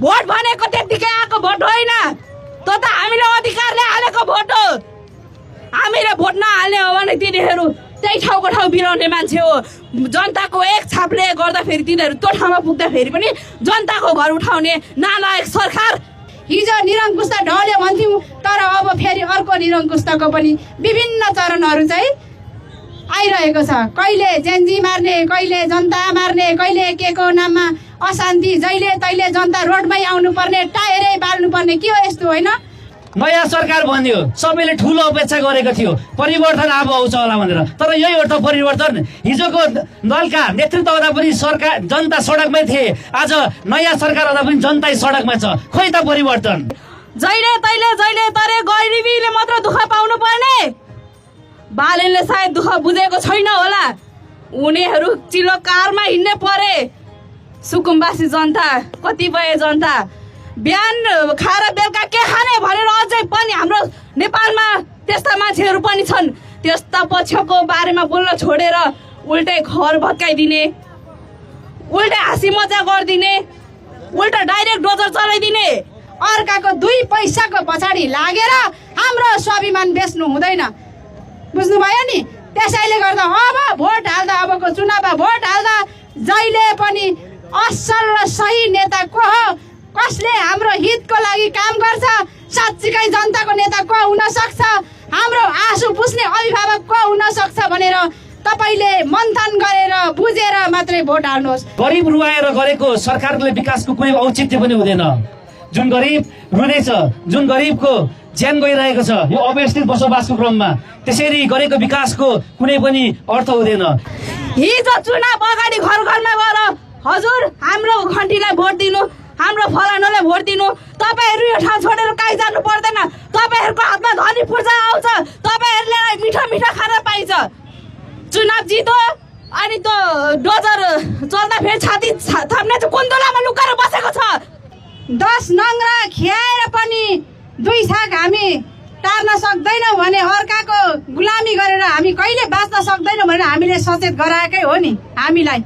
Vote भनेको त्यतिकै आएको भोट होइन, त्यो त हामीले अधिकारले हालेको भोट हो। हामीले भोट नहाल्ने हो भने तिनीहरू त्यही ठाउँको ठाउँ बिराउने मान्छे हो। जनताको एक छापले गर्दाखेरि तिनीहरू त्यो ठाउँमा पुग्दाखेरि पनि जनताको घर उठाउने नालायक सरकार। हिजो निरङ्कुशता ढल्यो भन्थ्यौँ, तर अब फेरि अर्को निरङ्कुशताको पनि विभिन्न चरणहरू चाहिँ आइरहेको छ। कहिले जेन्जी मार्ने, कहिले जनता मार्ने, कहिले के को नाममा अशान्ति, जहिले तहिले जनता रोडमै आउनुपर्ने, टायरै बाल्नुपर्ने। के हो यस्तो? होइन, नयाँ सरकार भन्यो, सबैले ठुलो अपेक्षा गरेको थियो परिवर्तन अब आउँछ होला भनेर, तर यही हो त परिवर्तन। हिजोको दलका नेतृत्व हुँदा पनि सरकार जनता सडकमै थिए, आज नयाँ सरकार हुँदा पनि जनता सडकमा छ। खोइ त परिवर्तन? जहिले तरे गरिबीले मात्र दुःख पाउनु पर्ने। बालेनले सायद दुःख बुझेको छैन होला, उनीहरू चिलो कारमा हिँड्ने परे। सुकुम्बासी जनता, कतिपय जनता बिहान खाएर बेलुका के खाने भनेर अझै पनि हाम्रो नेपालमा त्यस्ता मान्छेहरू पनि छन्। त्यस्ता पक्षको बारेमा बोल्न छोडेर उल्टै घर भत्काइदिने, उल्टै हाँसी मजा गरिदिने, उल्टा डाइरेक्ट डोजर चलाइदिने। अर्काको 2 पैसाको पछाडि लागेर हाम्रो स्वाभिमान बेच्नु हुँदैन, बुझ्नुभयो नि? त्यसैले गर्दा अब भोट हाल्दा, अबको चुनावमा भोट हाल्दा जहिले पनि असल र सही नेता को हो, कसले हाम्रो हितको लागि काम गर्छ, साँच्चीकै जनताको नेता को हुन सक्छ, हाम्रो आँसु पुस्ने अभिभावक को हुन सक्छ भनेर तपाईले मन्थन गरेर बुझेर मात्रै भोट हाल्नुहोस्। गरिब रुवाएर गरेको सरकारले विकासको कुनै औचित्य पनि हुँदैन। जुन गरिब रुँदैछ, जुन गरिबको ज्यान गइरहेको छ यो अव्यवस्थित बसोबासको क्रममा, त्यसरी गरेको विकासको कुनै पनि अर्थ हुँदैन। हिजो चुनाव अगाडि घर घरमा गएर हजुर हाम्रो घन्टीलाई भोट दिनु, हाम्रो फलानालाई भोट दिनु, तपाईहरू यो ठाउँ छोडेर कहीँ जानु पर्दैन, तपाईहरूको हातमा धनी पूर्जा आउँछ, तपाईहरूले मिठो मिठो खाना पाइन्छ। चुनाव जितो अनि त्यो डोजर चल्दा फेरि छाती थाप्ने चाहिँ कुन दोलामा लुकाएर बसेको छ। 10 नङ्ग्रा खियाएर पनि 2 छाक हामी टार्न सक्दैनौँ भने अर्काको गुलामी गरेर हामी कहिले बाँच्न सक्दैनौँ भनेर हामीले सचेत गराएकै हो नि हामीलाई।